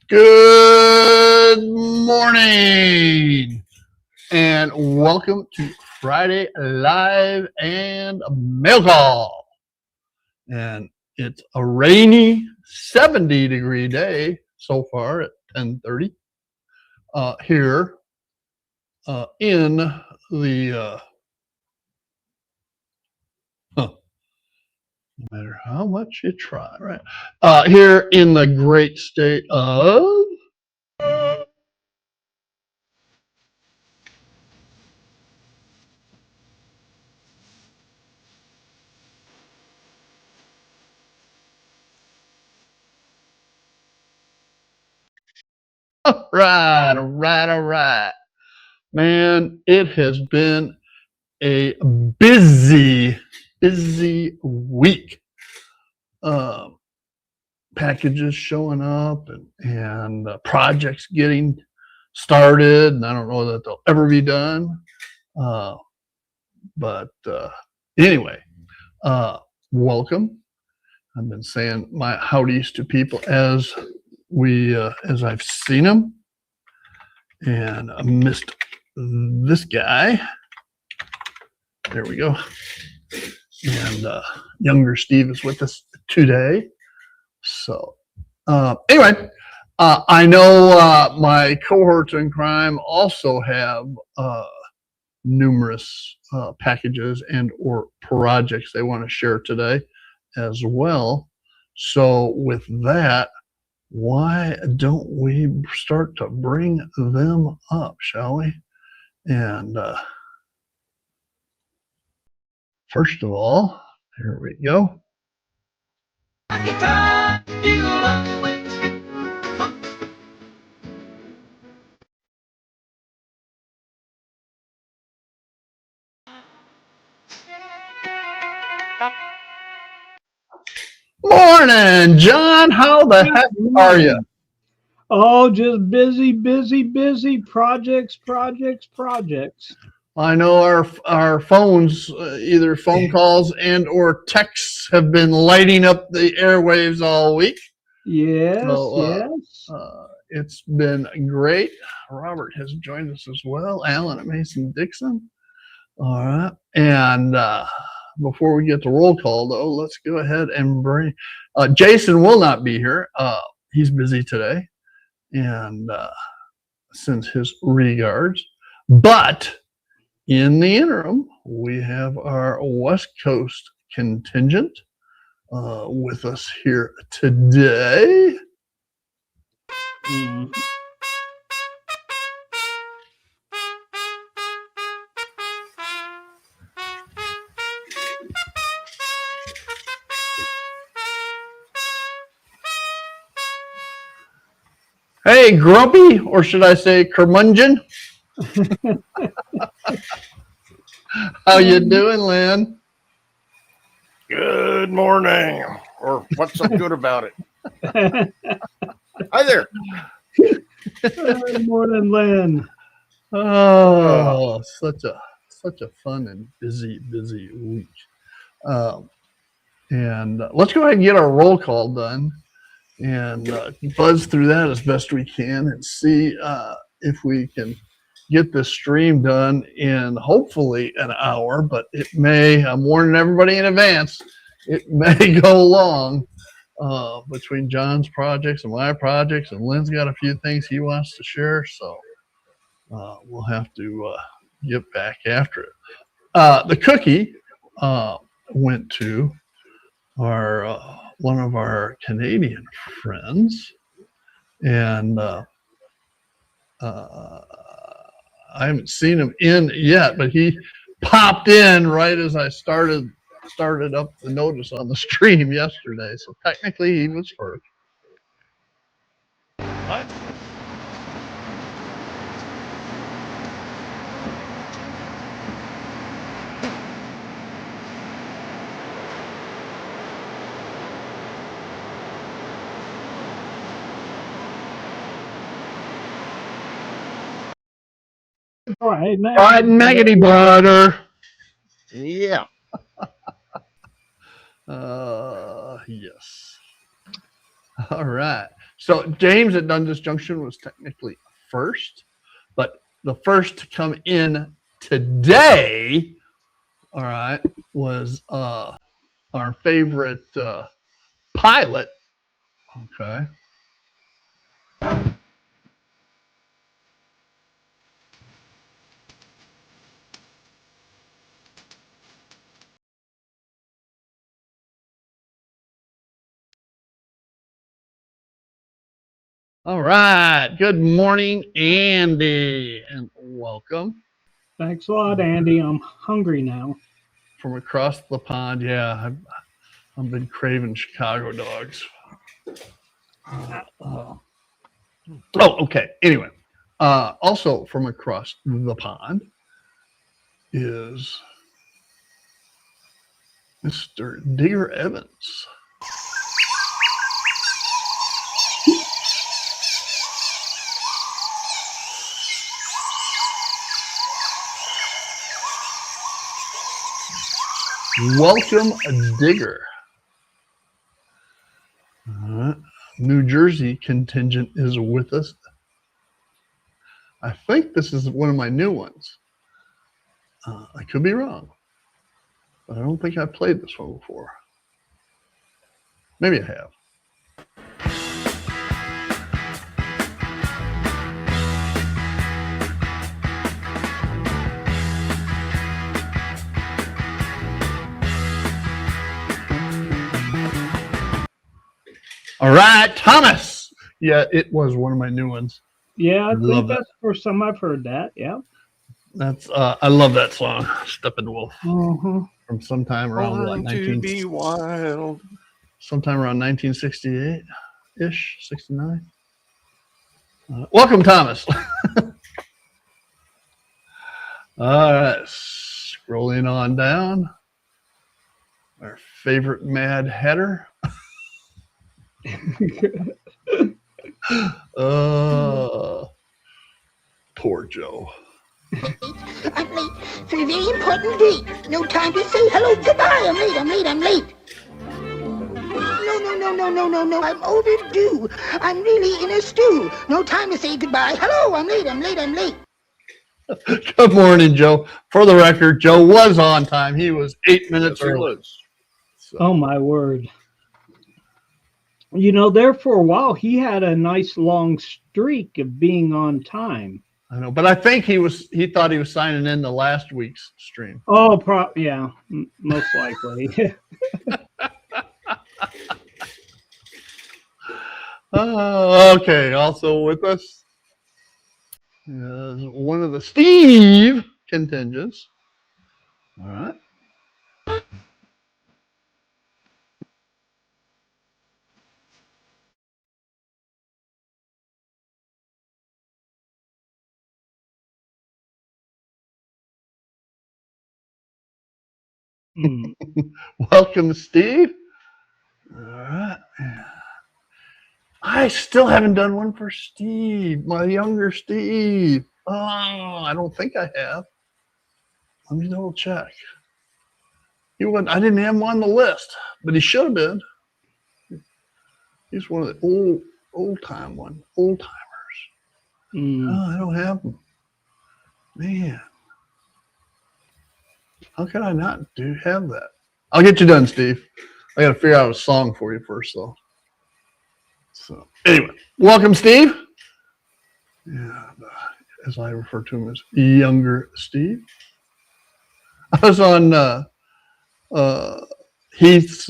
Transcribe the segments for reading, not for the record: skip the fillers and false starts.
Good morning and welcome to Friday Live and Mail Call. And it's a rainy 70-degree day so far at 10:30 here in the no matter how much you try, right? Here in the great state of all right. Man, it has been a busy week. Um, Packages showing up and projects getting started, and I don't know that they'll ever be done. Uh, but anyway, welcome. I've been saying my howdies to people as I've seen them, and I missed this guy. There we go. And younger Steve is with us today. So anyway, I know my cohorts in crime also have numerous packages and or projects they want to share today as well. So with that, why don't we start to bring them up, shall we? And first of all, here we go. Morning, John. How the heck are you? Oh, just busy projects. I know our phones, either phone calls and or texts, have been lighting up the airwaves all week. Yes, yes. It's been great. Robert has joined us as well. Alan and Mason Dixon. All right. And before we get to roll call, though, let's go ahead and bring Jason will not be here. He's busy today and sends his regards. But in the interim, we have our West Coast contingent with us here today. Hey, Grumpy, or should I say Curmudgeon? How you doing, Lynn? Good morning, or what's so good about it? Hi there. Good morning, Lynn. Oh, such a fun and busy week. And let's go ahead and get our roll call done and buzz through that as best we can and see if we can get this stream done in hopefully an hour, but it may, I'm warning everybody in advance, it may go long between John's projects and my projects, and Lynn's got a few things he wants to share, so we'll have to get back after it. The cookie went to our one of our Canadian friends, and I haven't seen him in yet, but he popped in right as I started up the notice on the stream yesterday. So technically he was first. What? All right, Maggoty butter. Yeah. Yes. All right. So James at Dundas Junction was technically first, but the first to come in today, all right, was our favorite pilot. Okay. All right. Good morning, Andy, and welcome Thanks a lot, Andy. I'm hungry now. from across the pond. Yeah, I've been craving Chicago dogs. Oh, okay. Anyway, also from across the pond is Mr. Digger Evans. Welcome, Digger. New Jersey contingent is with us. I think this is one of my new ones. I could be wrong, but I don't think I've played this one before. Maybe I have. All right, Thomas. Yeah, it was one of my new ones. Yeah, I Love think that. that's the first time I've heard that. Yeah. That's I love that song, Steppenwolf, Uh-huh. from sometime around what, To be wild. sometime around 1968 ish, 69. Welcome, Thomas. All right, scrolling on down. Our favorite Mad Hatter. Poor Joe. I'm late for a very important date. No time to say hello, goodbye. I'm late. No. I'm overdue. I'm really in a stew. No time to say goodbye. Hello, I'm late. Good morning, Joe. For the record, Joe was on time. He was 8 minutes Yes, he early. was. So, Oh, my word. You know, there for a while, he had a nice long streak of being on time. I know, but I think he thought he was signing in to last week's stream. Oh, yeah, most likely. Okay, also with us is one of the Steve contingents. All right. Hmm. Welcome, Steve. All right. I still haven't done one for Steve, my younger Steve. Oh, I don't think I have. Let me double check. I didn't have him on the list, but he should have been. He's one of the old timers. Hmm. Oh, I don't have him. Man, how could I not have that? I'll get you done, Steve. I got to figure out a song for you first, though. So anyway, welcome, Steve. Yeah, as I refer to him as younger Steve. I was on Heath's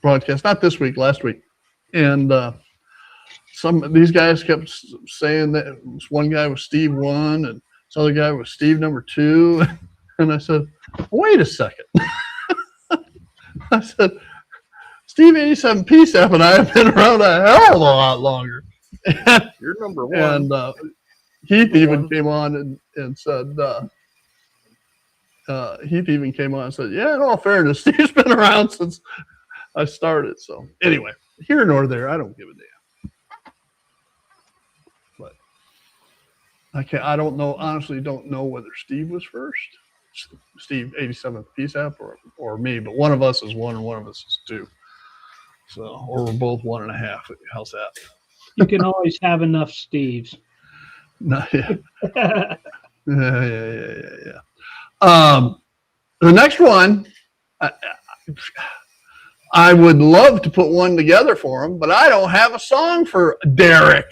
broadcast, not this week, last week, and these guys kept saying that one guy was Steve 1 and this other guy was Steve number 2, and I said, wait a second. I said, Steve 87 PSAP and I have been around a hell of a lot longer. You're number one. And Heath even came on and said, yeah, in all fairness, Steve's been around since I started. So anyway, here nor there, I don't give a damn. But I don't know, honestly don't know whether Steve was first, Steve 87th PSAP or me, but one of us is 1 and one of us is 2. So, or we're both 1.5. How's that? You can always have enough Steves. No, yeah. Yeah. The next one, I would love to put one together for him, but I don't have a song for Derek.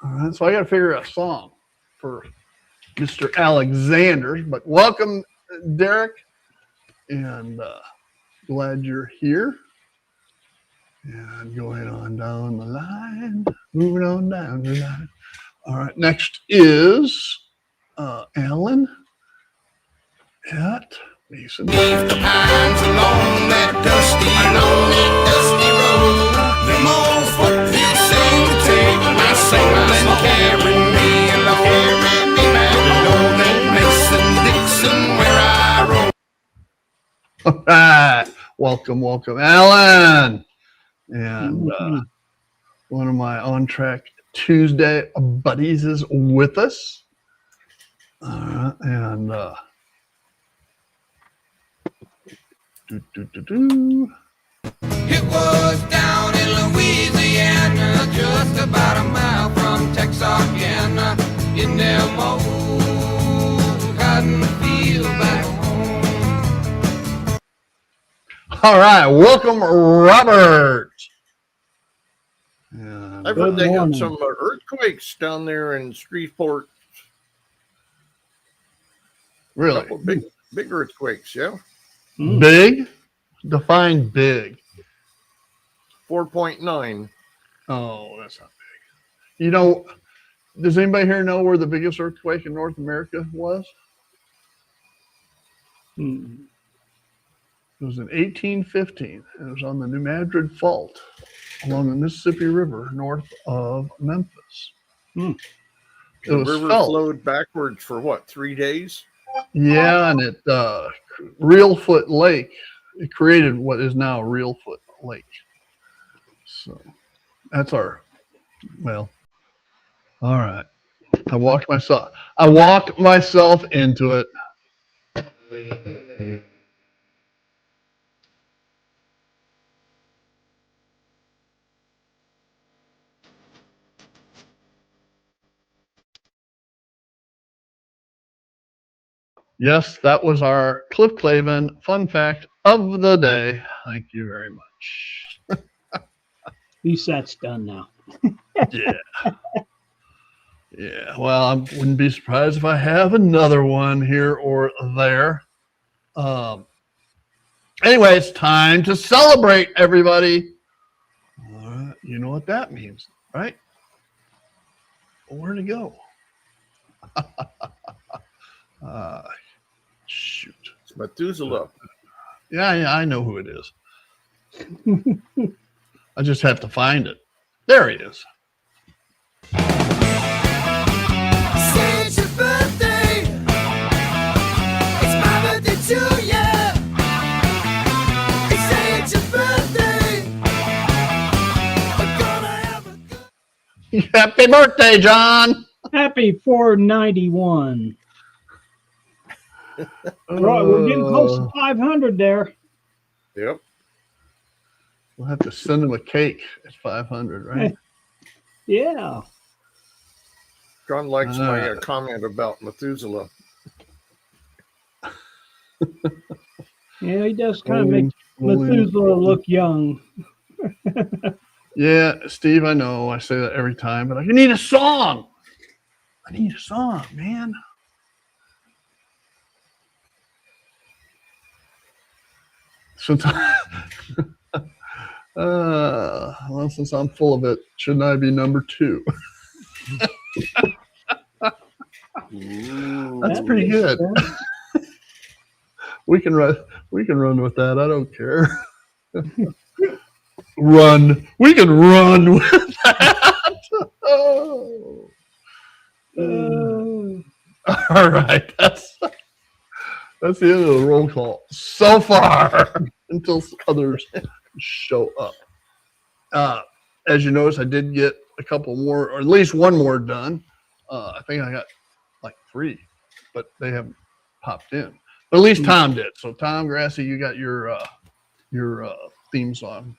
All right, so I got to figure out a song for Mr. Alexander. But welcome, Derek, and glad you're here. And going on down the line, moving on down the line. All right, next is Alan at Mason. Leave the pines along that dusty road. The most what you sing to take my soul and carry me along. Know that Mason Dixon where I roam. All right, welcome, Alan. And one of my On Track Tuesday buddies is with us. And It was down in Louisiana, just about a mile from Texarkana, in them old cotton fields back home. all right, welcome, Robert. And, I've heard they got some earthquakes down there in Shreveport. really? A couple big earthquakes, yeah. Big? Define big. 4.9. Oh, that's not big. You know, does anybody here know where the biggest earthquake in North America was? Hmm. It was in 1815. It was on the New Madrid Fault along the Mississippi River north of Memphis. It The was river felt. flowed backwards for what, 3 days? Yeah, and it Reelfoot Lake, it created what is now Reelfoot Lake. So that's our, well, all right. I walked myself into it. Yes, that was our Cliff Clavin fun fact of the day. Thank you very much. At least that's done now. Yeah. Yeah. Well, I wouldn't be surprised if I have another one here or there. Anyway, it's time to celebrate, everybody. All right. You know what that means, right? Where'd it go? Shoot. It's Methuselah. Yeah, I know who it is. I just have to find it. There he is. Say it's your birthday. It's my birthday too, yeah. Say it's your birthday. We're gonna have a good. Happy birthday, John. Happy 491. Right, we're getting close to 500 there. Yep. We'll have to send him a cake at 500, right? Yeah. John likes my comment about Methuselah. Yeah, he does kind of make Methuselah look young. Yeah, Steve, I know. I say that every time, but I need a song. I need a song, man. Well, since I'm full of it, shouldn't I be number 2? That's pretty good. We can run with that. I don't care. We can run with that. Oh. All right. That's the end of the roll call so far until others show up. As you notice, I did get a couple more, or at least one more done. I think I got like 3, but they haven't popped in. But at least Tom did. So Tom Grassi, you got your theme song.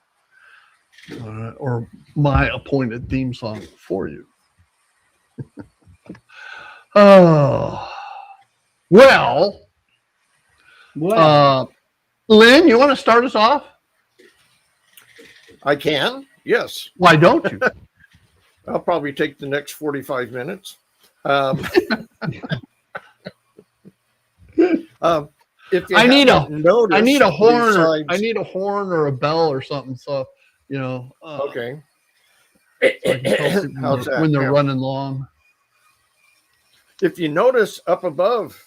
or my appointed theme song for you. Oh, well, Lynn, you want to start us off? I can. Yes. Why don't you? I'll probably take the next 45 minutes. If you I need noticed, a horn. besides, I need a horn or a bell or something. So okay. So I can tell people How's that? when they're Yeah. running long. If you notice up above,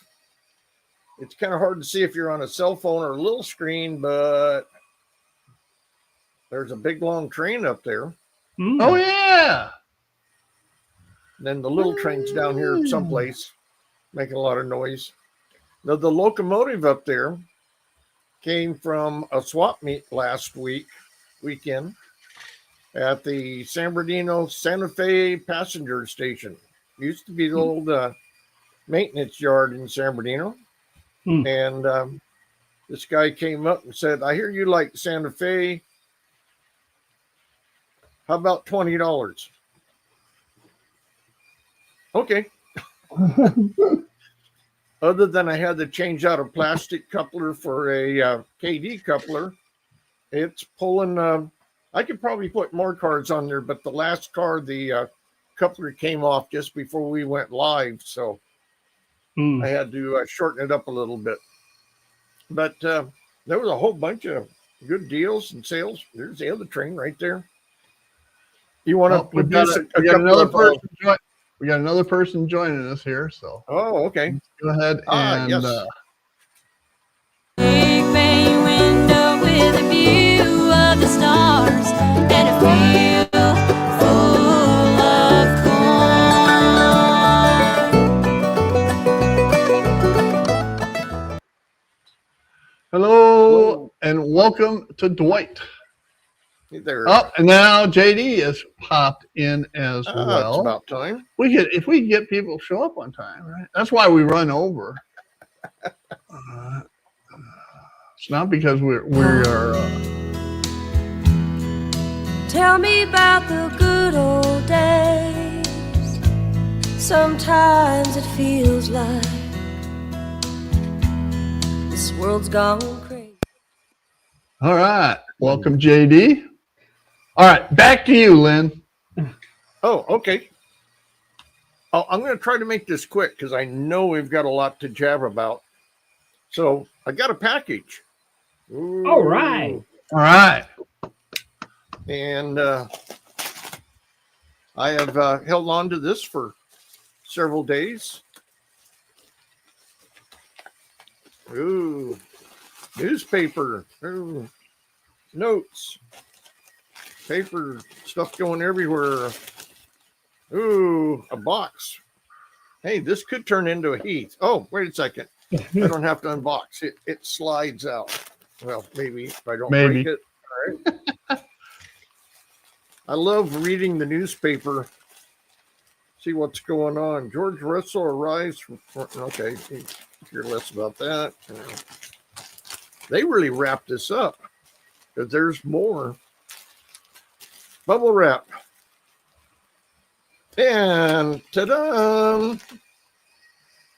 it's kind of hard to see if you're on a cell phone or a little screen, but there's a big long train up there. Oh yeah. Then the little train's down here someplace, making a lot of noise. Now, the locomotive up there came from a swap meet last weekend at the San Bernardino Santa Fe passenger station. Used to be the old maintenance yard in San Bernardino. And this guy came up and said, I hear you like Santa Fe. How about $20? Okay. Other than I had to change out a plastic coupler for a KD coupler, it's pulling. I could probably put more cards on there, but the last card, the coupler came off just before we went live. So I had to shorten it up a little bit. But there was a whole bunch of good deals and sales. There's the other train right there. You want to produce a couple of we got another person joining us here, so okay. Go ahead and yes. Big bay window with a view of the stars and a field full of corn. Hello and welcome to Dwight. Hey there. And now JD has popped in as well. It's about time. If we get people to show up on time, right? That's why we run over. It's not because we are. Tell me about the good old days. Sometimes it feels like this world's gone crazy. All right. Welcome, JD. All right. Back to you, Lynn. Oh, okay. I'm going to try to make this quick because I know we've got a lot to jab about. So I got a package. Ooh. All right. All right. And I have held on to this for several days. Ooh, newspaper. Ooh, notes. Paper stuff going everywhere. Ooh, a box. Hey, this could turn into a heath. Oh, wait a second. I don't have to unbox it. It slides out. Well, maybe if I don't break it. All right. I love reading the newspaper. See what's going on. George Russell arrives from. Okay, hear less about that. They really wrapped this up because there's more. Bubble wrap. And ta-da!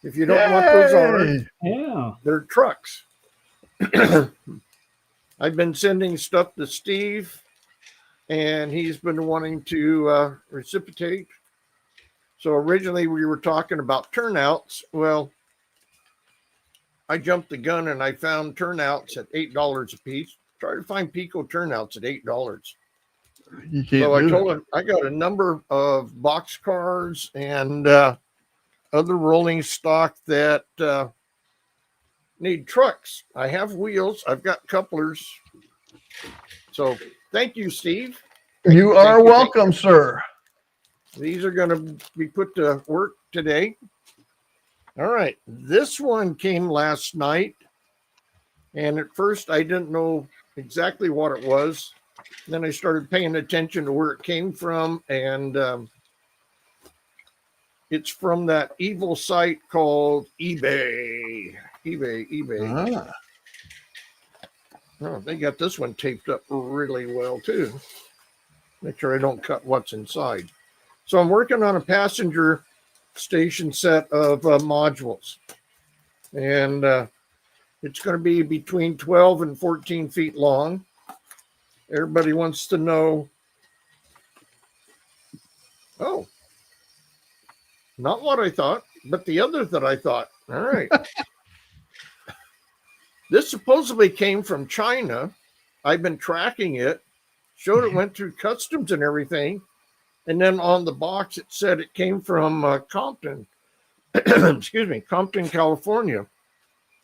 If you don't know what those are, they're trucks. I've been sending stuff to Steve, and he's been wanting to reciprocate. So originally we were talking about turnouts. Well, I jumped the gun and I found turnouts at $8 a piece. Try to find Pico turnouts at $8. So I told him I got a number of boxcars and other rolling stock that need trucks. I have wheels. I've got couplers. So thank you, Steve. You are welcome, sir. These are going to be put to work today. All right. This one came last night. And at first I didn't know exactly what it was. Then I started paying attention to where it came from, and it's from that evil site called eBay. eBay. Oh, they got this one taped up really well too. Make sure I don't cut what's inside. So I'm working on a passenger station set of modules. And it's going to be between 12 and 14 feet long. Everybody wants to know. Oh, not what I thought, but the other that I thought. All right. This supposedly came from China. I've been tracking it, showed it went through customs and everything. And then on the box, it said it came from Compton, excuse me, Compton, California.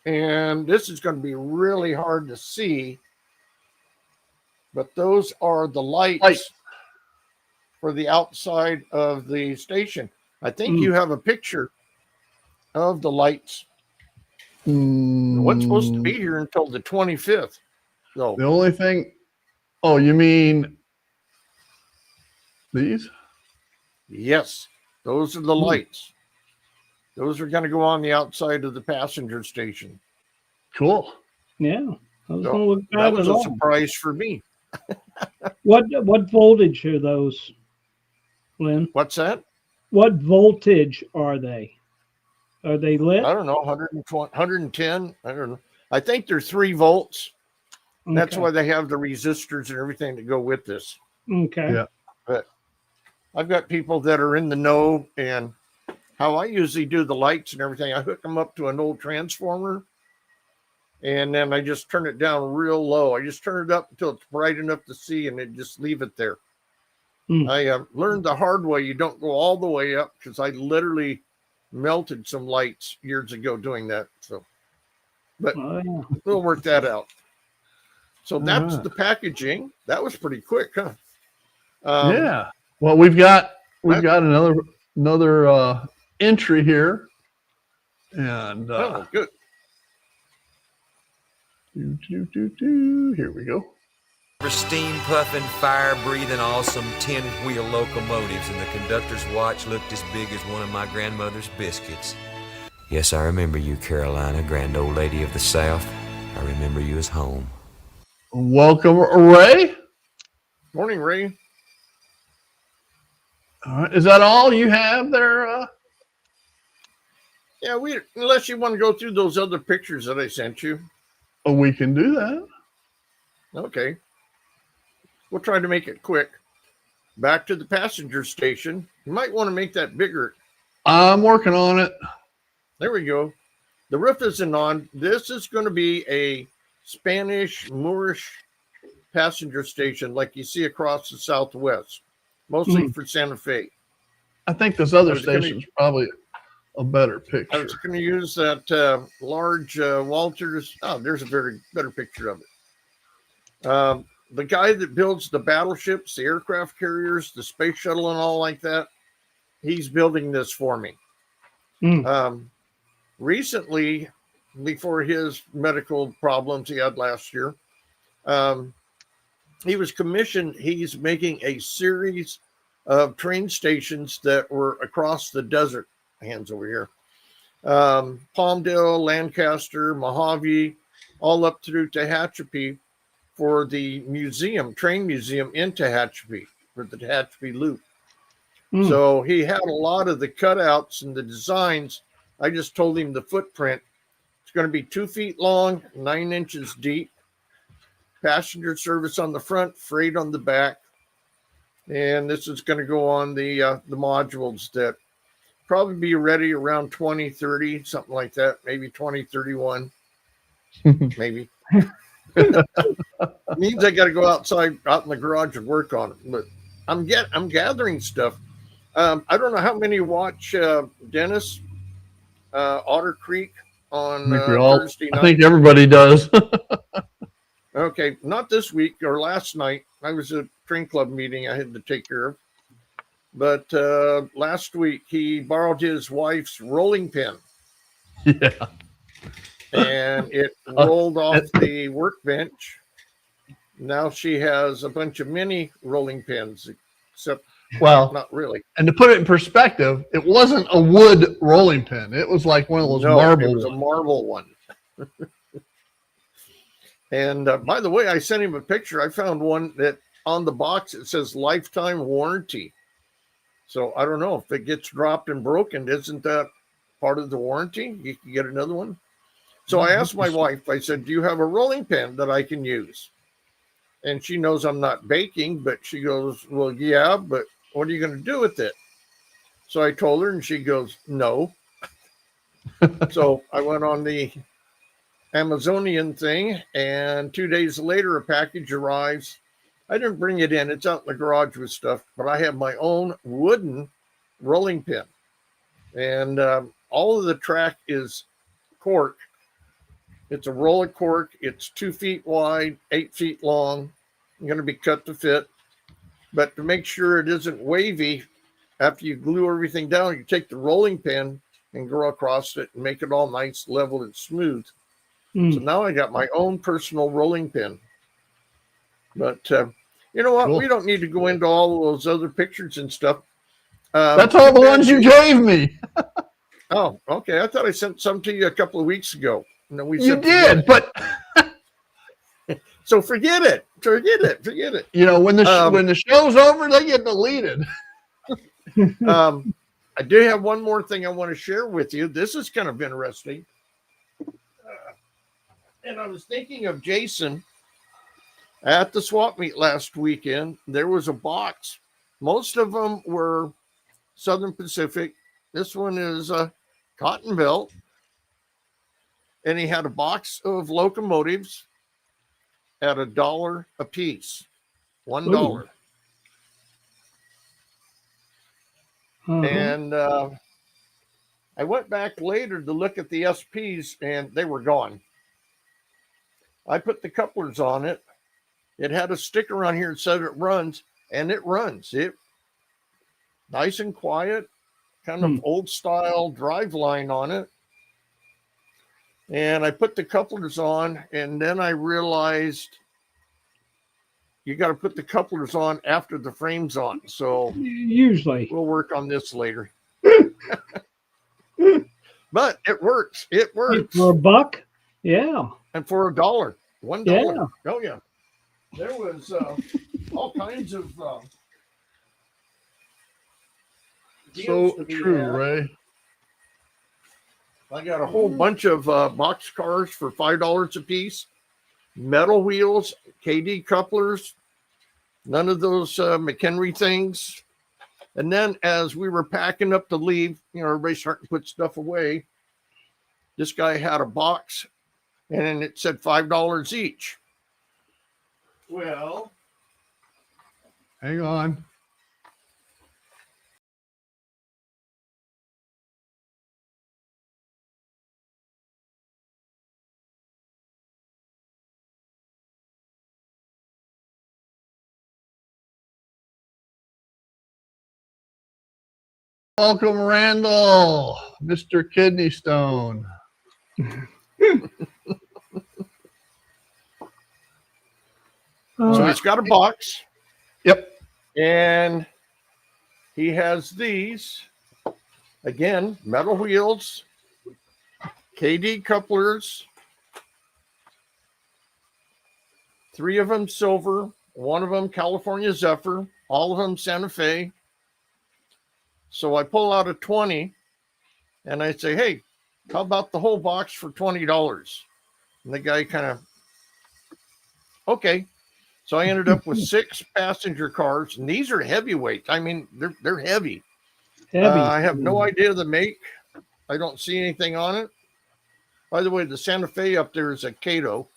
And this is going to be really hard to see. But those are the lights for the outside of the station. I think you have a picture of the lights. What's supposed to be here until the 25th? So The only thing, oh, you mean these? yes, those are the lights. Those are going to go on the outside of the passenger station. Cool. Yeah. Those So don't look that bad was at a all. surprise for me. What voltage are those, Lynn? What's that? What voltage are they? Are they lit? I don't know, 120, 110. I don't know. I think they're 3 volts. That's Okay. why they have the resistors and everything to go with this. Okay. Yeah. But I've got people that are in the know, and how I usually do the lights and everything, I hook them up to an old transformer, and then I just turn it down real low. I just turn it up until it's bright enough to see, and then just leave it there. I learned the hard way. You don't go all the way up, because I literally melted some lights years ago doing that. So, but Oh, yeah. we'll work that out. So that's right. the packaging. That was pretty quick, huh? Yeah. Well, we've got another entry here, and Oh, good. Here we go. Steam puffing, fire breathing, awesome 10-wheel locomotives, and the conductor's watch looked as big as one of my grandmother's biscuits. Yes, I remember you, Carolina, grand old lady of the South. I remember you as home. Welcome, Ray. Morning, Ray. All right. Is that all you have there? Yeah, unless you want to go through those other pictures that I sent you. Oh, we can do that. Okay. We'll try to make it quick. Back to the passenger station. You might want to make that bigger. I'm working on it. There we go. The roof isn't on. This is going to be a Spanish Moorish passenger station like you see across the Southwest, mostly for Santa Fe. I think this other was gonna- station's probably a better I picture. was going to use that large Walters. Oh, there's a better picture of it. The guy that builds the battleships, the aircraft carriers, the space shuttle, and all like that, he's building this for me. Recently, before his medical problems he had last year, he was commissioned. He's making a series of train stations that were across the desert. Hands over here. Palmdale, Lancaster, Mojave, all up through Tehachapi for the train museum in Tehachapi, for the Tehachapi Loop. So he had a lot of the cutouts and the designs. I just told him the footprint. It's going to be 2 feet long, 9 inches deep. Passenger service on the front, freight on the back. And this is going to go on the modules that probably be ready around 2030, something like that, maybe 2031, maybe. Means I got to go out in the garage and work on it. But I'm gathering stuff. I don't know how many watch Dennis Otter Creek on Thursday night. I think everybody does. Okay, not this week or last night. I was at a train club meeting I had to take care of. But last week he borrowed his wife's rolling pin. Yeah. And it rolled off the workbench. Now she has a bunch of mini rolling pins, except Well, not really. and to put it in perspective, it wasn't a wood rolling pin. It was like one of those marble. It was a marble one. And by the way, I sent him a picture. I found one that on the box it says lifetime warranty. So I don't know if it gets dropped and broken. Isn't that part of the warranty? You can get another one. So I asked my wife, I said, do you have a rolling pin that I can use? And she knows I'm not baking, but she goes, well, yeah, but what are you going to do with it? So I told her, and she goes, no. So I went on the Amazonian thing, and 2 days later, a package arrives. I didn't bring it in. It's out in the garage with stuff, but I have my own wooden rolling pin. And all of the track is cork. It's a roll of cork. It's 2 feet wide, 8 feet long. I'm going to be cut to fit. But to make sure it isn't wavy, after you glue everything down, you take the rolling pin and go across it and make it all nice, level, and smooth. So now I got my own personal rolling pin. But you know what? Cool. We don't need to go into all of those other pictures and stuff. That's all the ones you gave me. Oh, okay. I thought I sent some to you a couple of weeks ago. No, we You did, but so forget it. Forget it. you know, when the show's over, they get deleted. I do have one more thing I want to share with you. This is kind of interesting. And I was thinking of Jason at the swap meet last weekend. There was a box. Most of them were Southern Pacific. This one is Cotton Belt. And he had a box of locomotives at $1 a piece. $1. And I went back later to look at the SPs, and they were gone. I put the couplers on it. It had a sticker on here that said it runs, and it runs. It nice and quiet, kind of old style drive line on it. And I put the couplers on, and then I realized you got to put the couplers on after the frame's on. So usually we'll work on this later. But it works. It works. for $1. Yeah. And for $1, $1. Yeah. Oh yeah. There was all kinds of deals So to be true, had. Ray. I got a whole bunch of box cars for $5 a piece, metal wheels, KD couplers, none of those McHenry things. And then as we were packing up to leave, you know, everybody's starting to put stuff away. This guy had a box, and it said $5 each. Well, Hang on. Welcome, Randall, Mr. Kidney Stone. so he's got a box. Yep. And he has these, again, metal wheels, KD couplers, 3 of them silver, 1 of them California Zephyr, all of them Santa Fe. So I pull out a 20 and I say, hey, how about the whole box for $20? And the guy kind of, okay. So I ended up with 6 passenger cars, and these are heavyweight. I mean, they're heavy. I have no idea the make. I don't see anything on it. By the way, the Santa Fe up there is a Cato.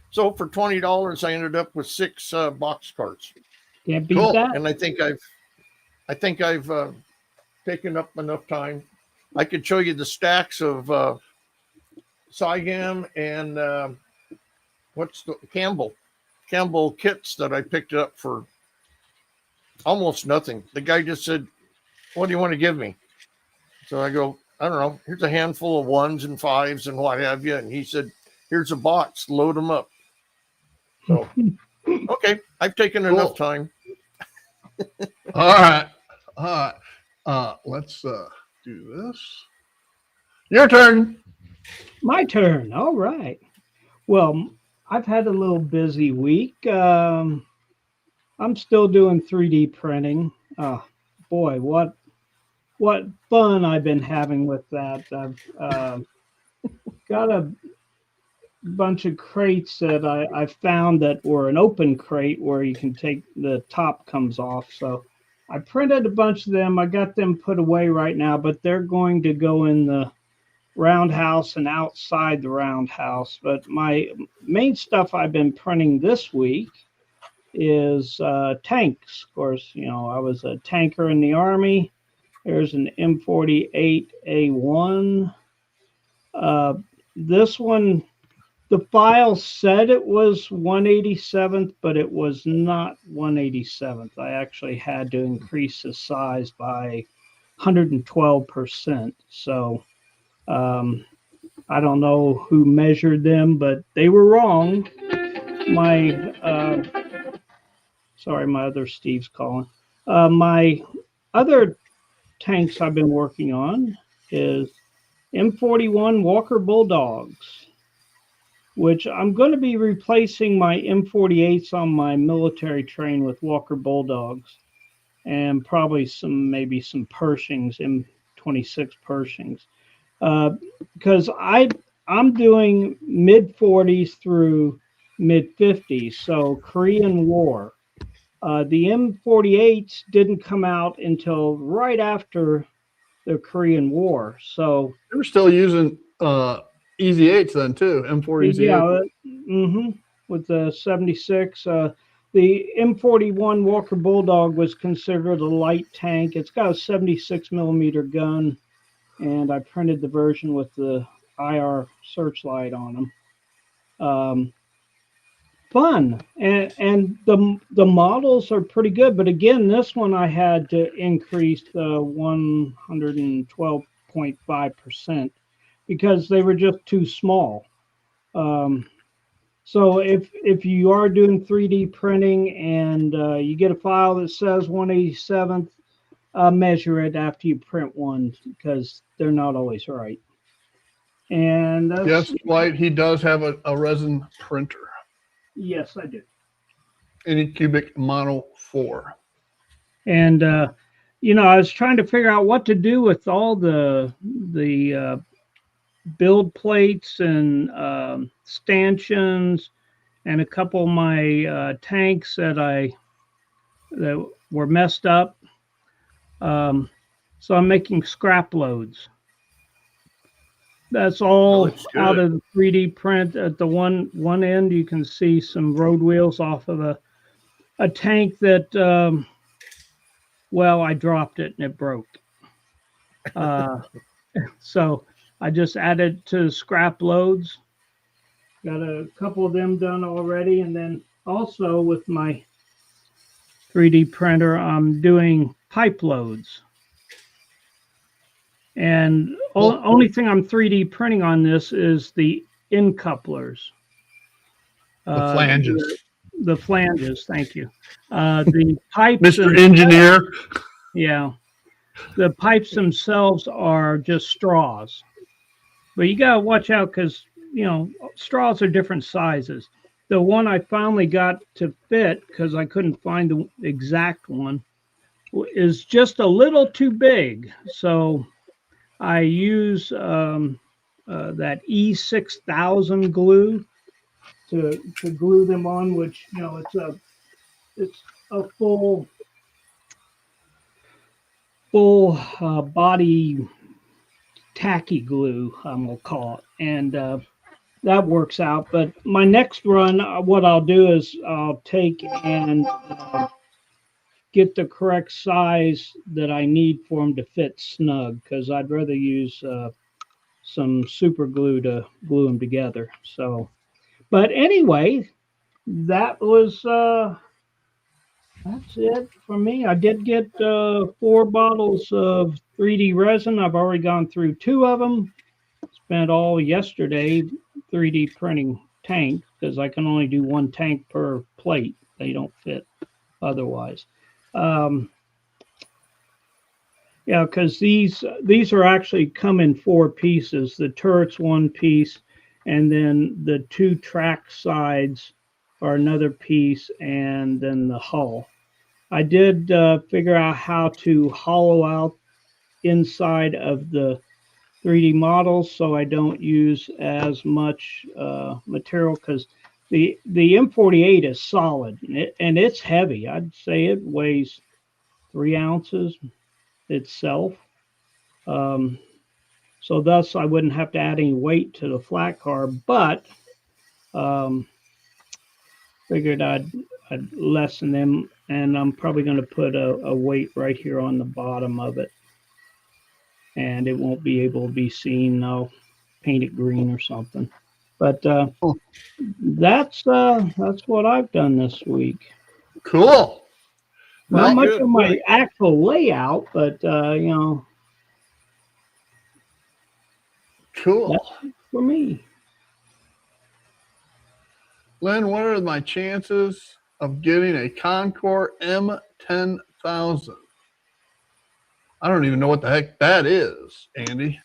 So for $20, I ended up with 6 box cars. Can't beat that. And I think I've taken up enough time. I could show you the stacks of Cygam and what's the Campbell kits that I picked up for almost nothing. The guy just said, what do you want to give me? So I go, I don't know. Here's a handful of 1s and 5s and what have you. And he said, here's a box, load them up. So, okay, I've taken enough time. All right. Let's do this. Your turn. My turn. All right. Well, I've had a little busy week. I'm still doing 3D printing. Boy, what fun I've been having with that. I've got a bunch of crates that I found that were an open crate where you can take the top comes off. So I printed a bunch of them. I got them put away right now, but they're going to go in the roundhouse and outside the roundhouse. But my main stuff I've been printing this week is tanks. Of course, I was a tanker in the Army. There's an M48A1. This one, the file said it was 187th, but it was not 187th. I actually had to increase the size by 112%. So I don't know who measured them, but they were wrong. My sorry, my other Steve's calling. My other tanks I've been working on is M41 Walker Bulldogs, which I'm going to be replacing my M48s on my military train with Walker Bulldogs, and probably maybe some Pershings, M26 Pershings, because I'm doing mid 40s through mid 50s, so Korean War. The M48s didn't come out until right after the Korean War, so They were still using Easy 8s then too, M4 Easy 8. yeah, with the 76. The M41 Walker Bulldog was considered a light tank. It's got a 76 millimeter gun, and I printed the version with the IR searchlight on them. Fun, and the models are pretty good, but again, this one I had to increase the 112.5% because they were just too small. So if you are doing 3D printing and you get a file that says 187th, measure it after you print one because they're not always right. And Yes, White, he does have a resin printer. Yes, I do. Anycubic Mono 4. And I was trying to figure out what to do with all the build plates and stanchions and a couple of my tanks that were messed up. So I'm making scrap loads. That's all out of the 3D print. At the one end, you can see some road wheels off of a tank that, I dropped it and it broke. So I just added to scrap loads. Got a couple of them done already. And then also with my 3D printer, I'm doing pipe loads. And only thing I'm 3D printing on this is the end couplers. The flanges. The flanges, thank you. The pipes. Mr. Engineer. Yeah. The pipes themselves are just straws. But you got to watch out because, straws are different sizes. The one I finally got to fit, because I couldn't find the exact one, is just a little too big. So I use that E6000 glue to glue them on, which it's a full body tacky glue, I'm gonna call it, and that works out. But my next run, what I'll do is I'll take and get the correct size that I need for them to fit snug, because I'd rather use some super glue to glue them together. So, but anyway, that was that's it for me. I did get 4 bottles of 3D resin. I've already gone through 2 of them. Spent all yesterday 3D printing tank because I can only do 1 tank per plate. They don't fit otherwise. Yeah, because these are actually come in 4 pieces. The turret's 1 piece, and then the 2 track sides or another piece, and then the hull. I did figure out how to hollow out inside of the 3D models so I don't use as much material, because the M48 is solid and it's heavy. I'd say it weighs 3 ounces itself. Um, so thus I wouldn't have to add any weight to the flat car, but um, figured I'd lessen them, and I'm probably going to put a weight right here on the bottom of it, and it won't be able to be seen. I'll paint it green or something. But that's what I've done this week. Cool. Not Well, much good. of my actual layout, but cool. for me. Lynn, what are my chances of getting a Concord M10,000? I don't even know what the heck that is, Andy.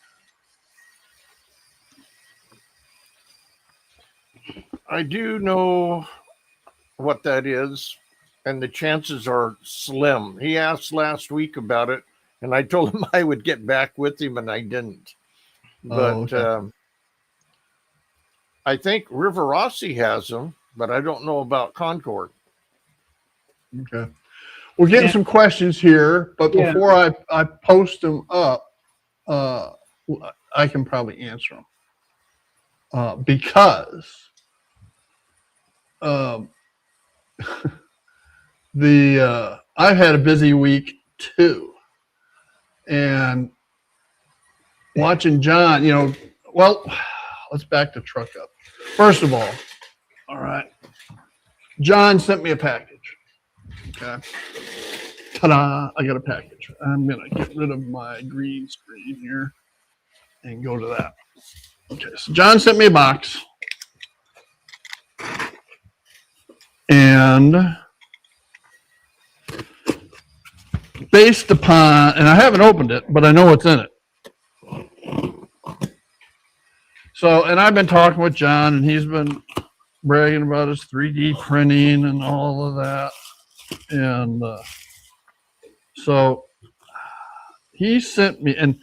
I do know what that is, and the chances are slim. He asked last week about it, and I told him I would get back with him, and I didn't. But okay. I think River Rossi has them, but I don't know about Concord. Okay. We're getting some questions here, but Yeah. before I post them up, I can probably answer them. Because I've had a busy week too. And watching John, well, let's back the truck up. First of all right, John sent me a package. Okay. Ta-da, I got a package. I'm going to get rid of my green screen here and go to that. Okay, so John sent me a box. And based upon, and I haven't opened it, but I know what's in it. So, and I've been talking with John, and he's been bragging about his 3D printing and all of that. And so he sent me, and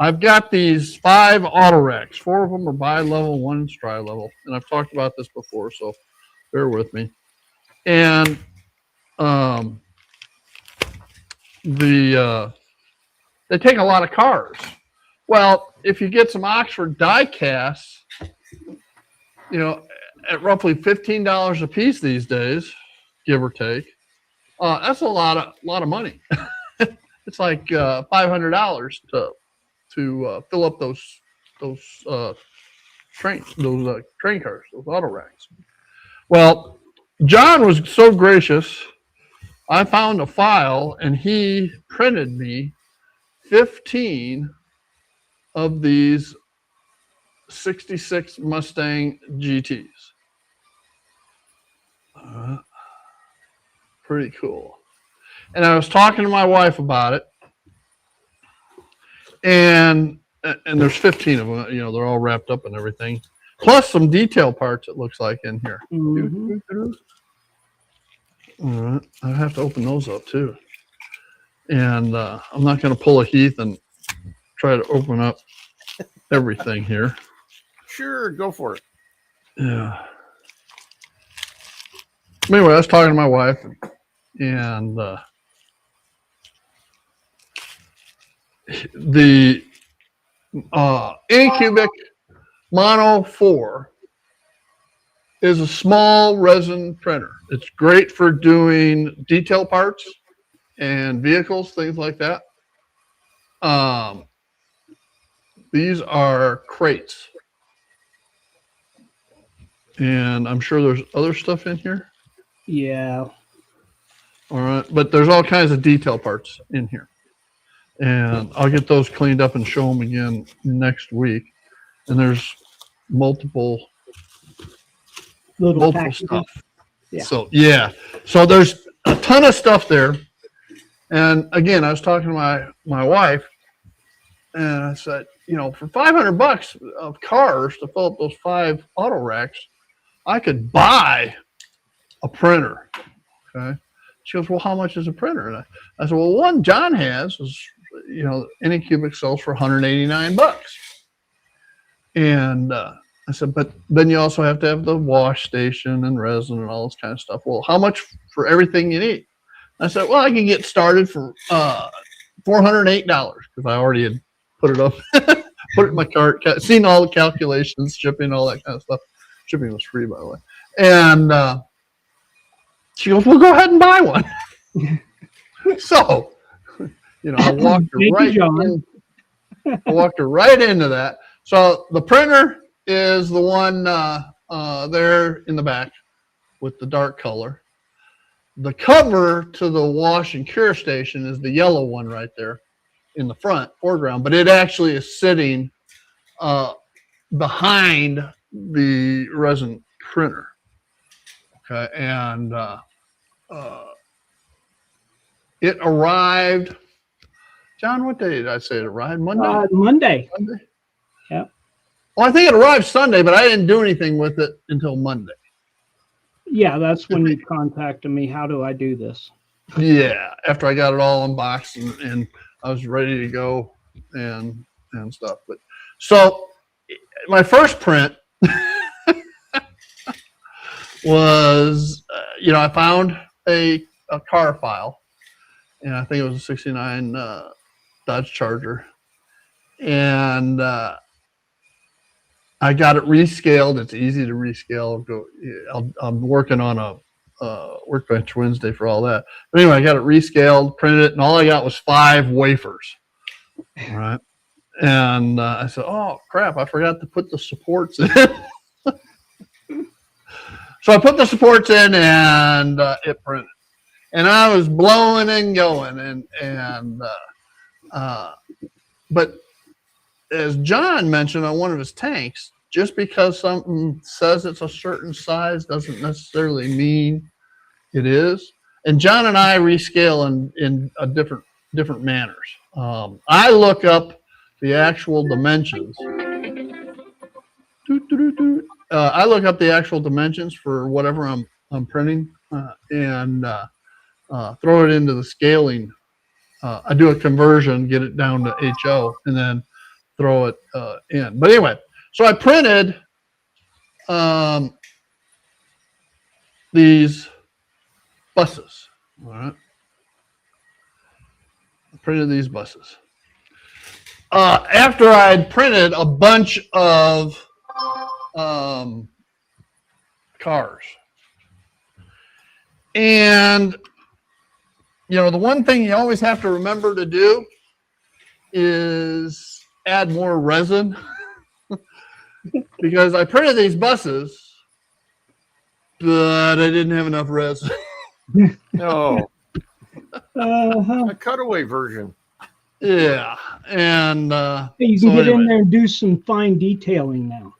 I've got these 5 auto racks. 4 of them are bi-level, 1 is tri-level. And I've talked about this before, so bear with me. And they take a lot of cars. Well, if you get some Oxford die casts, at roughly $15 a piece these days, give or take, that's a lot of money. It's like $500 to fill up those train cars, those auto racks. Well, John was so gracious. I found a file, and he printed me 15 of these 66 Mustang GTs. Pretty cool. And I was talking to my wife about it, and there's 15 of them. They're all wrapped up and everything, plus some detail parts. It looks like in here. Mhm. All right, I have to open those up too. And I'm not going to pull a Heath and try to open up everything here. Sure, go for it. Yeah. Anyway, I was talking to my wife, and the Anycubic Mono 4 is a small resin printer. It's great for doing detail parts and vehicles, things like that. These are crates. And I'm sure there's other stuff in here. Yeah. All right. But there's all kinds of detail parts in here. And I'll get those cleaned up and show them again next week. And there's multiple packages. stuff. Yeah. So, yeah. So there's a ton of stuff there. And again, I was talking to my wife, and I said, for $500 of cars to fill up those 5 auto racks, I could buy a printer. Okay. She goes, well, how much is a printer? And I said, well, one John has is, Anycubic sells for $189. And I said, but then you also have to have the wash station and resin and all this kind of stuff. Well, how much for everything you need? I said, well, I can get started for $408 because I already had put it up, put it in my cart, seen all the calculations, shipping, all that kind of stuff. Shipping was free, by the way. And she goes, well, go ahead and buy one. So, I walked her I walked her right into that. So the printer is the one there in the back with the dark color. The cover to the wash and cure station is the yellow one right there in the foreground, but it actually is sitting behind the resin printer. Okay, and it arrived. John, what day did I say it arrived? Monday? Monday. Monday? Yeah. Well, I think it arrived Sunday, but I didn't do anything with it until Monday. Yeah, that's when you contacted me. How do I do this? Yeah, after I got it all unboxed and I was ready to go and stuff. But so my first print was, I found a car file, and I think it was a 69 Dodge Charger. And I got it rescaled. It's easy to rescale. I'm working on a Workbench Wednesday for all that. But anyway, I got it rescaled, printed it, and all I got was 5 wafers. All right. And I said, oh, crap, I forgot to put the supports in. So I put the supports in, and it printed. And I was blowing and going. But as John mentioned on one of his tanks, just because something says it's a certain size doesn't necessarily mean it is. And John and I rescale in a different manners. I look up the actual dimensions. I look up the actual dimensions for whatever I'm printing and throw it into the scaling. I do a conversion, get it down to HO, and then throw it in. But anyway, so I printed these buses. All right. I printed these buses. After I'd printed a bunch of cars. And, the one thing you always have to remember to do is add more resin because I printed these buses, but I didn't have enough resin. No. Uh-huh. A cutaway version. Yeah. And You can get in there and do some fine detailing now.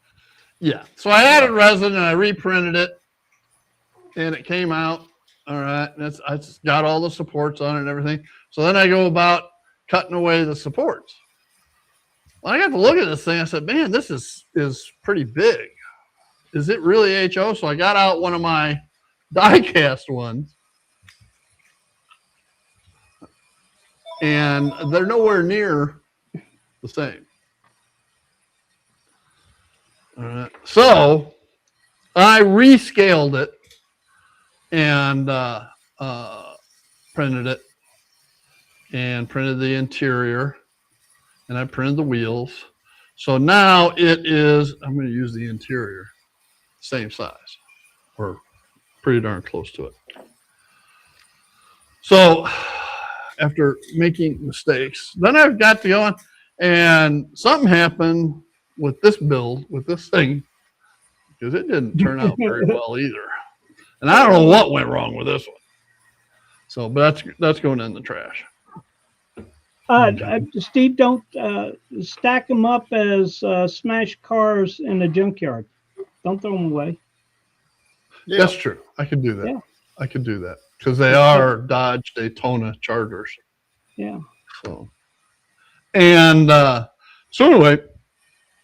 Yeah. So I added resin and I reprinted it and it came out. All right. I just got all the supports on it and everything. So then I go about cutting away the supports. Well, I got to look at this thing. I said, man, this is pretty big. Is it really HO? So I got out one of my die cast ones. And they're nowhere near the same. All right. So I rescaled it and printed it and printed the interior and I printed the wheels. So now it is, I'm going to use the interior, same size or pretty darn close to it. So after making mistakes, then I've got to go on and something happened with this build, with this thing, because it didn't turn out very well either. And I don't know what went wrong with this one. So, but that's going in the trash. Steve, don't stack them up as smashed cars in a junkyard. Don't throw them away. Yeah. That's true. I could do that. Yeah. I could do that because they are Dodge Daytona Chargers. Yeah. So, and anyway,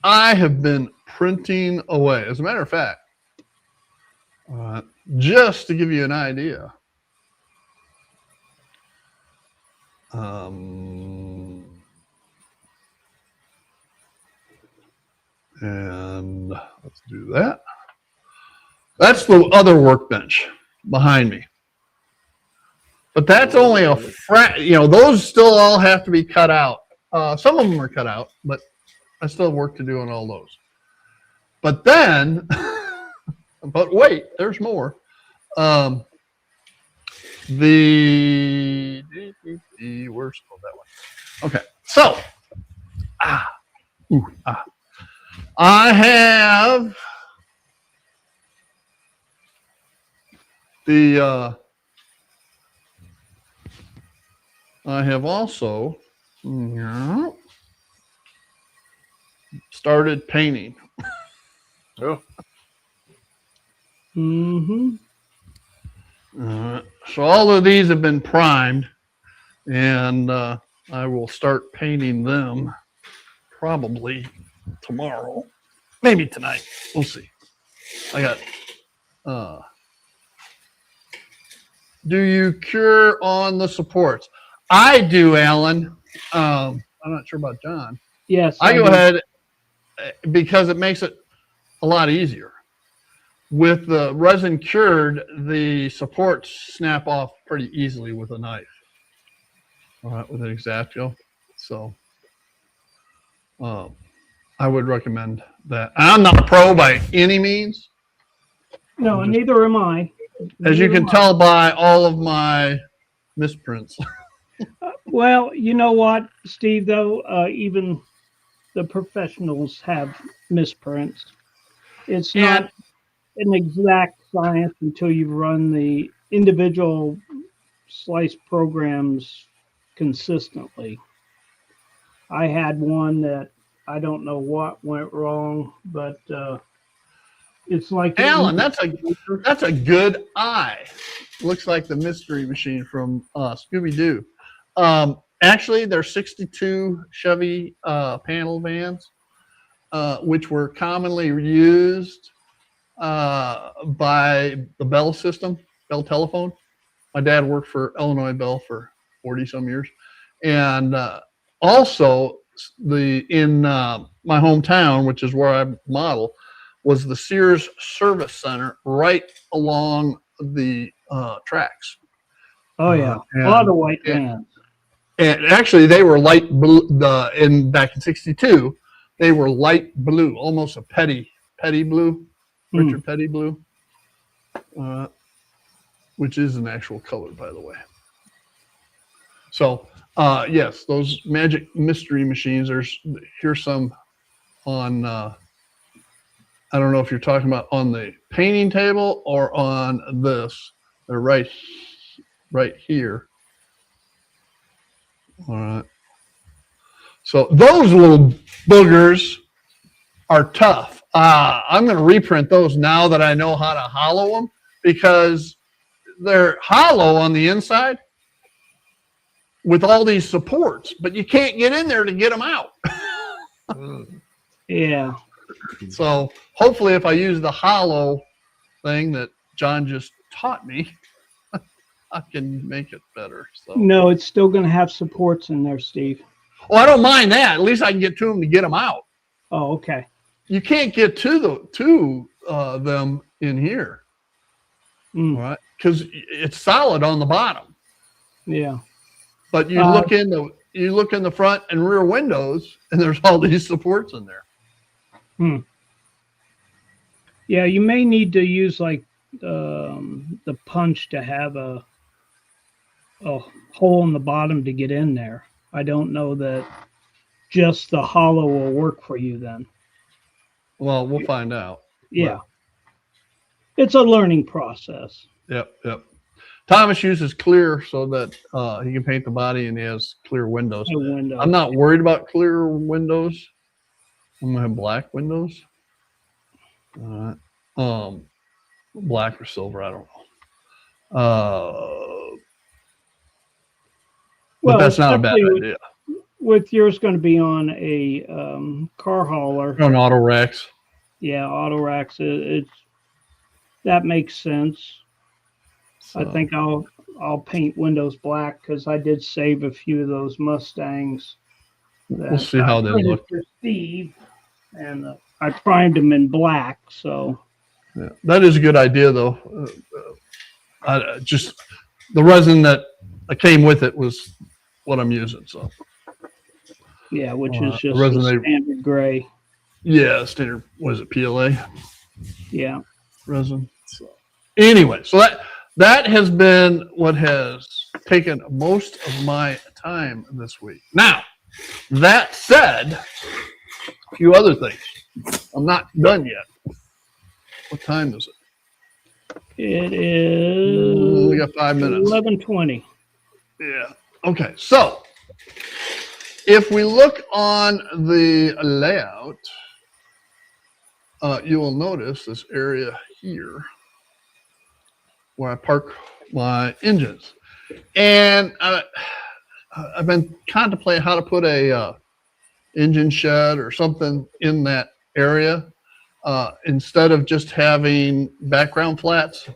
I have been printing away. As a matter of fact, Just to give you an idea. And let's do that. That's the other workbench behind me. But that's only a those still all have to be cut out. Some of them are cut out, but I still have work to do on all those. But then, but wait, there's more. Where's that one? Okay, so I have I have also started painting. Oh. Mm-hmm. So all of these have been primed, and I will start painting them probably tomorrow, maybe tonight. We'll see. I got. Do you cure on the supports? I do, Alan. I'm not sure about John. Yes. I go ahead because it makes it a lot easier. With the resin cured, the supports snap off pretty easily with a knife. All right, with an X-Acto. So I would recommend that. I'm not a pro by any means. No, and neither am I. As you can tell by all of my misprints. Well, you know what, Steve, though, even the professionals have misprints. It's not an exact science until you run the individual slice programs consistently. I had one that I don't know what went wrong, but it's like Alan, that's a good eye. Looks like the mystery machine from Scooby-Doo. Actually, they're 62 Chevy panel vans, which were commonly used by the Bell system, Bell Telephone. My dad worked for Illinois Bell for 40 some years. And also in my hometown, which is where I model, was the Sears Service Center right along the tracks. Oh yeah, a lot of white vans. And actually, they were light blue. Back in '62, they were light blue, almost a petty blue, Richard Petty blue, which is an actual color, by the way. So yes, those magic mystery machines. Here's some on. I don't know if you're talking about on the painting table or on this. They're right here. All right. So those little boogers are tough. I'm going to reprint those now that I know how to hollow them, because they're hollow on the inside with all these supports, but you can't get in there to get them out. Yeah. So hopefully if I use the hollow thing that John just taught me, I can make it better. So No, it's still going to have supports in there, Steve. Well, I don't mind that. At least I can get to them to get them out. Oh, okay. You can't get to them in here, all right? Because it's solid on the bottom. Yeah. But you look in the front and rear windows, and there's all these supports in there. Yeah, you may need to use like the punch to have a hole in the bottom to get in there. I don't know that just the hollow will work for you then. Well, we'll find out. Yeah. It's a learning process. Yep. Thomas uses clear so that he can paint the body, and he has clear windows. I'm not worried about clear windows. I'm gonna have black windows. Black or silver, I don't know. But that's not a bad idea. With yours going to be on a car hauler. On auto racks. Yeah, auto racks. that makes sense. I So, think I'll paint windows black because I did save a few of those Mustangs we'll that see I how they printed look. for Steve, and I primed them in black. So Yeah, that is a good idea, though. Just the resin that came with it was what I'm using. So yeah, which is the just resin the they, standard gray. yeah, standard. Was it PLA Yeah. resin? So anyway, so that has been what has taken most of my time this week. Now, that said, a few other things. I'm not done yet. What time is it? It We is got 5 minutes. 11:20. Yeah. Okay. So if we look on the layout, you will notice this area here where I park my engines. And I've been contemplating how to put a engine shed or something in that area instead of just having background flats.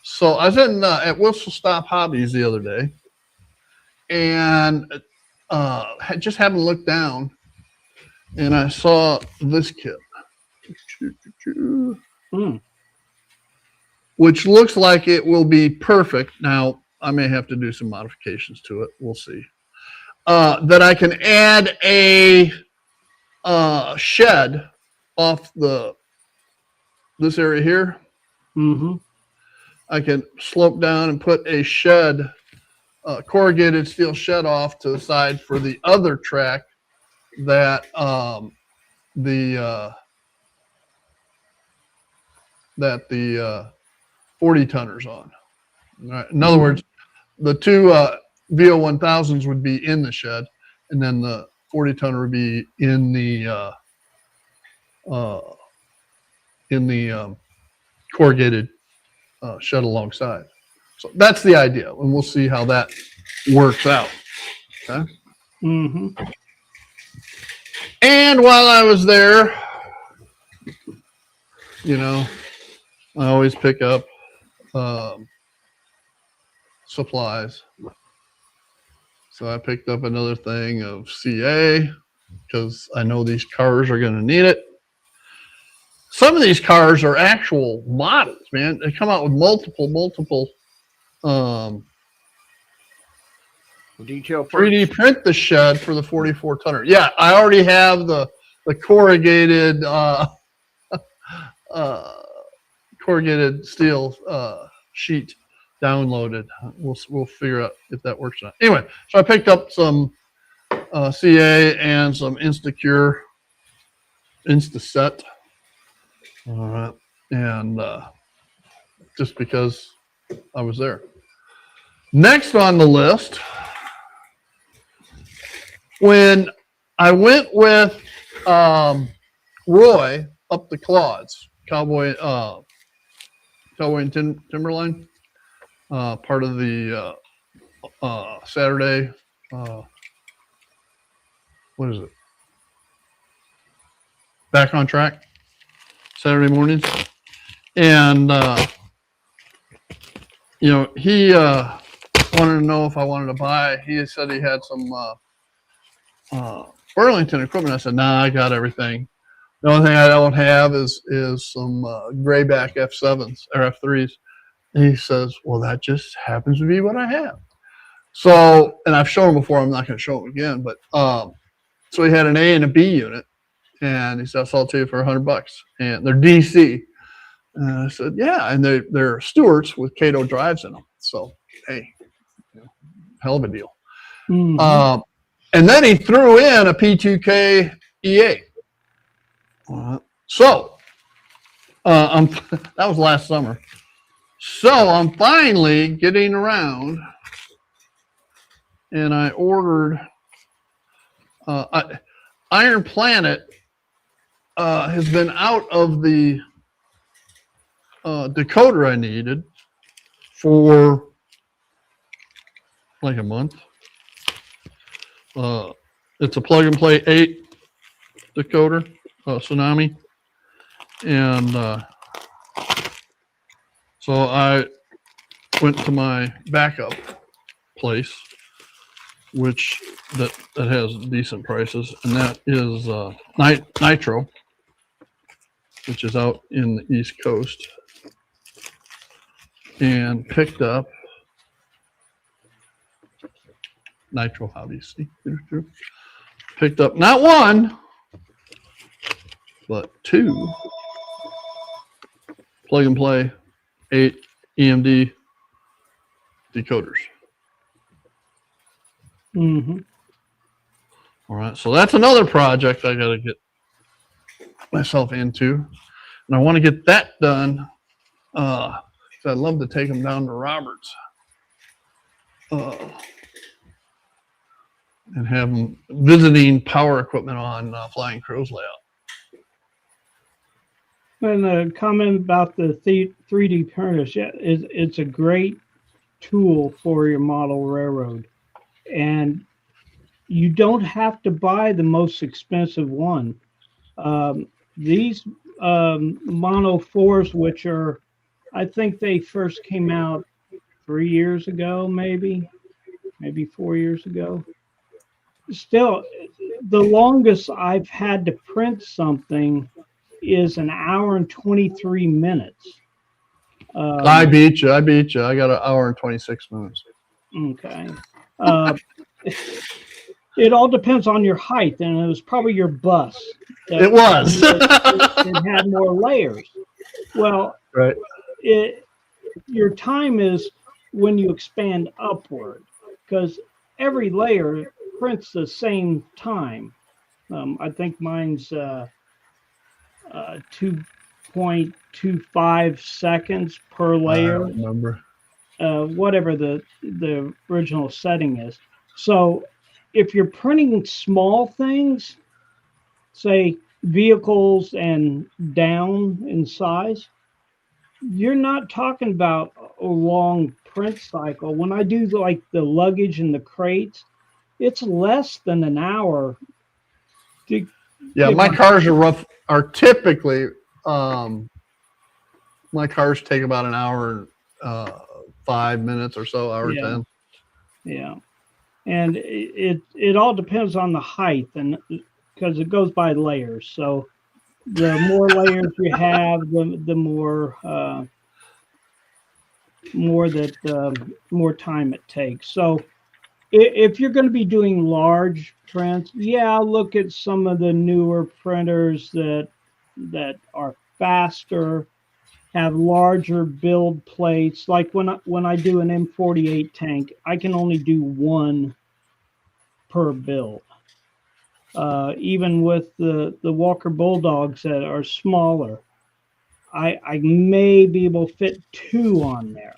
So I was in at Whistle Stop Hobbies the other day, and just happened to look down, and I saw this kit, Hmm. which looks like it will be perfect. Now I may have to do some modifications to it. We'll see. That I can add a shed off this area here. Mm-hmm. I can slope down and put a shed, corrugated steel shed off to the side for the other track that the 40 tonners on. All right. In other words, the two VO1000s would be in the shed, and then the 40 tonner would be in the corrugated shed alongside. So that's the idea, and we'll see how that works out. Okay. Mm-hmm. And while I was there, I always pick up supplies. So I picked up another thing of CA because I know these cars are going to need it. Some of these cars are actual models, man. They come out with multiple Detail 3D print the shed for the 44 tonner. Yeah, I already have the corrugated corrugated steel sheet downloaded. We'll figure out if that works or not. Anyway, so I picked up some CA and some Instacure, Instaset. All right, and just because I was there. Next on the list, when I went with Roy up the Claudes, Cowboy and Timberline, part of the Saturday, what is it? Back on Track, Saturday mornings. And, he wanted to know if I wanted to buy. He said he had some Burlington equipment. I said, nah, I got everything. The only thing I don't have is some grayback F7s or F3s. And he says, well, that just happens to be what I have. So, and I've shown him before, I'm not going to show him again, but so he had an A and a B unit, and he said, I'll sell it to you for $100. And they're DC. And I said, yeah, and they're Stewarts with Cato drives in them. So, hey, hell of a deal. Mm-hmm. And then he threw in a P2K E8. So, that was last summer. So I'm finally getting around, and I ordered Iron Planet has been out of the decoder I needed for like a month. It's a plug and play 8 decoder, Tsunami, and So I went to my backup place, which that has decent prices, and that is Nitro, which is out in the East Coast, and picked up Nitro. How do you see? Picked up not one, but two plug and play 8 EMD decoders. Mm-hmm. All right, so that's another project I got to get myself into, and I want to get that done. I'd love to take them down to Roberts and have them visiting power equipment on Flying Crow's layout. And a comment about the 3D printers. Yeah, it's a great tool for your model railroad, and you don't have to buy the most expensive one. These Mono 4s, which are, I think they first came out 3 years ago, maybe 4 years ago. Still, the longest I've had to print something is 1 hour and 23 minutes. I beat you. I got 1 hour and 26 minutes. Okay. It all depends on your height, and it was probably your bus. It was. It had more layers. Well, Right. Your time is when you expand upward, because every layer prints the same time. I think mine's 2.25 seconds per layer. I don't remember. Whatever the original setting is. So if you're printing small things, say vehicles and down in size, you're not talking about a long print cycle. When I do like the luggage and the crates, it's less than 1 hour. My cars are typically, my cars take about 1 hour and 5 minutes or so, hour 10. Yeah. And it all depends on the height, and because it goes by layers. So the more layers you have, the more time it takes. So if you're going to be doing large prints, look at some of the newer printers that are faster, have larger build plates. Like when I do an M48 tank, I can only do one per build. Even with the Walker Bulldogs that are smaller, I may be able to fit 2 on there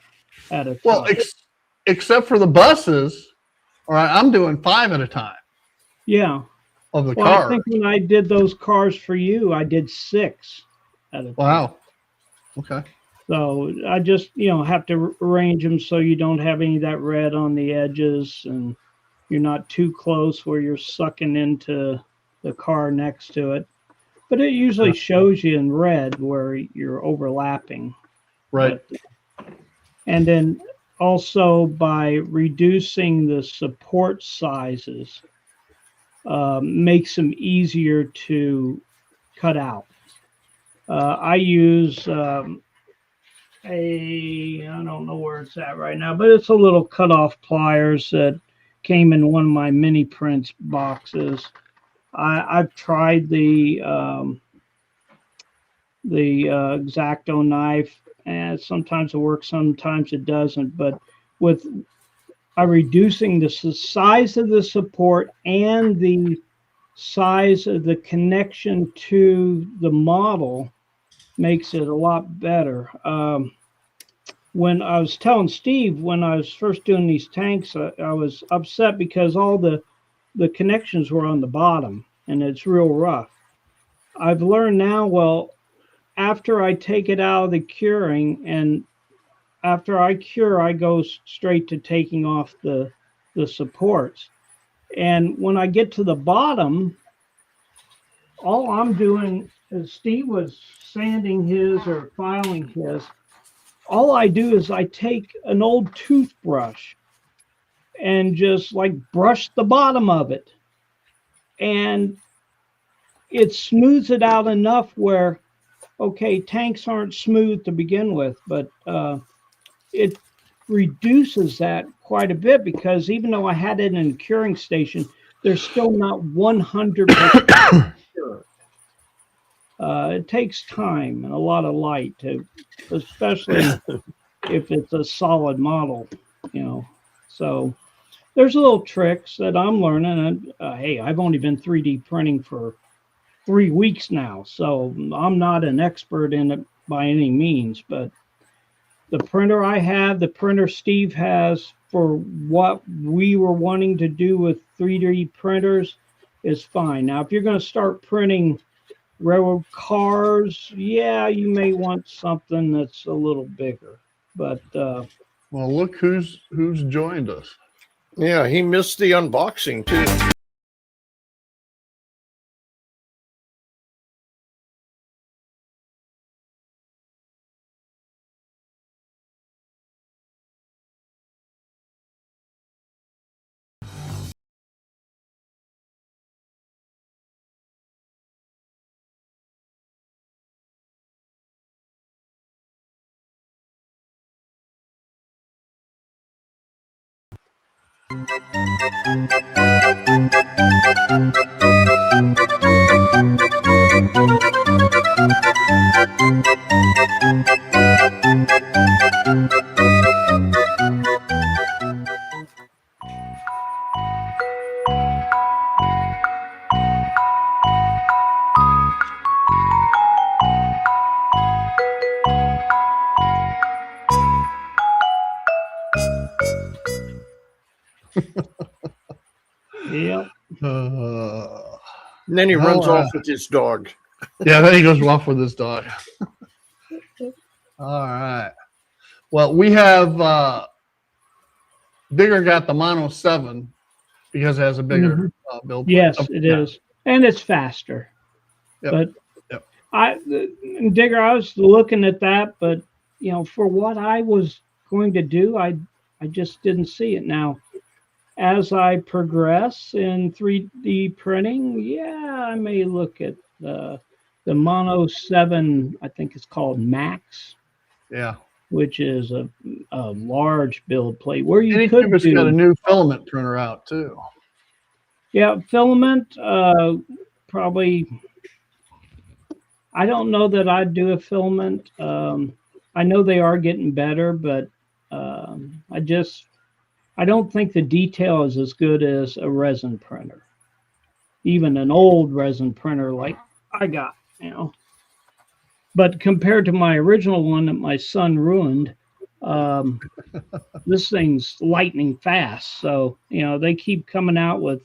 at a time. Well, except for the buses, all right, I'm doing 5 at a time. Yeah. Of the I cars. think when I did those cars for you, I did 6 at a time. Wow. Okay. So I just, have to arrange them so you don't have any of that red on the edges, and you're not too close where you're sucking into the car next to it. But it usually shows you in red where you're overlapping. Right. And then also by reducing the support sizes, makes them easier to cut out. I use I don't know where it's at right now, but it's a little cutoff pliers that came in one of my mini prints boxes. I've tried the X-Acto knife, and sometimes it works, sometimes it doesn't. But with reducing the size of the support and the size of the connection to the model, makes it a lot better. When I was telling Steve, when I was first doing these tanks, I was upset because all the connections were on the bottom and it's real rough. I've learned now, after I take it out of the curing, and after I cure, I go straight to taking off the supports. And when I get to the bottom, all I'm doing is Steve was sanding his or filing his. all I do is I take an old toothbrush and just like brush the bottom of it, and it smooths it out enough where, okay, tanks aren't smooth to begin with, but it reduces that quite a bit, because even though I had it in a curing station, they're still not 100% cured. It takes time and a lot of light to, especially if it's a solid model, you know. So there's little tricks that I'm learning. And hey, I've only been 3D printing for 3 weeks now, so I'm not an expert in it by any means. But the printer I have, the printer Steve has for what we were wanting to do with 3D printers is fine. Now, if you're going to start printing railroad cars, yeah, you may want something that's a little bigger. But Well, look who's joined us. Yeah, he missed the unboxing too. yeah, And then he runs off with his dog. Yeah, then he goes off with his dog. All right. Well, we have Digger got the Mono 7 because it has a bigger build. yes, it is, and it's faster. Yep. But Yep. Digger, I was looking at that, but you know, for what I was going to do, I just didn't see it. Now, as I progress in 3D printing, yeah, I may look at the Mono 7. I think it's called Max, Yeah. which is a large build plate where you Anycube's could do. got a new filament printer out too. Yeah, filament, probably. I don't know that I'd do a filament. I know they are getting better, but I don't think the detail is as good as a resin printer, even an old resin printer like I got, you know. But compared to my original one that my son ruined, this thing's lightning fast. So, you know, they keep coming out with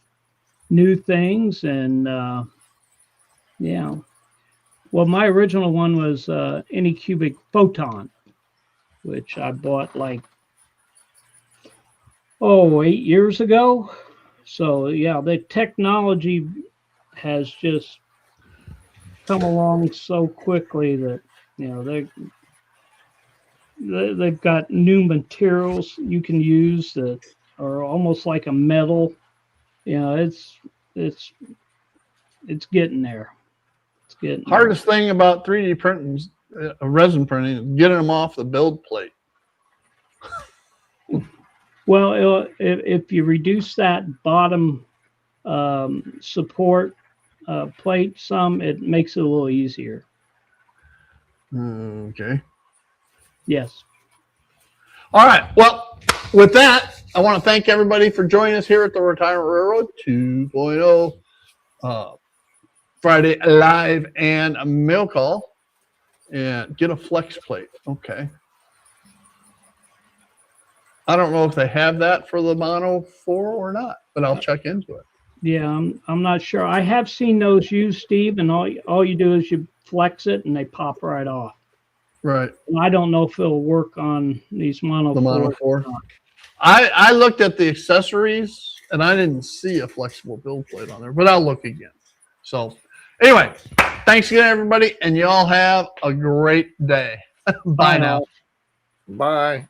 new things, and yeah. Well, my original one was Anycubic Photon, which I bought like 8 years ago. So yeah, the technology has just come along so quickly that, you know, they've got new materials you can use that are almost like a metal. You know, it's getting there. It's getting there. Hardest thing about 3D printing, resin printing, is getting them off the build plate. Well, if you reduce that bottom support plate some, it makes it a little easier. Okay. Yes. All right. Well, with that, I want to thank everybody for joining us here at the Retirement Railroad 2.0 Friday Live and a mail call, and get a flex plate. Okay. I don't know if they have that for the Mono 4 or not, but I'll check into it. Yeah, I'm not sure. I have seen those used, Steve, and all you do is you flex it and they pop right off. Right. And I don't know if it'll work on these Mono 4s. The Mono 4. I looked at the accessories and I didn't see a flexible build plate on there, but I'll look again. So anyway, thanks again, everybody, and y'all have a great day. Bye now. Bye.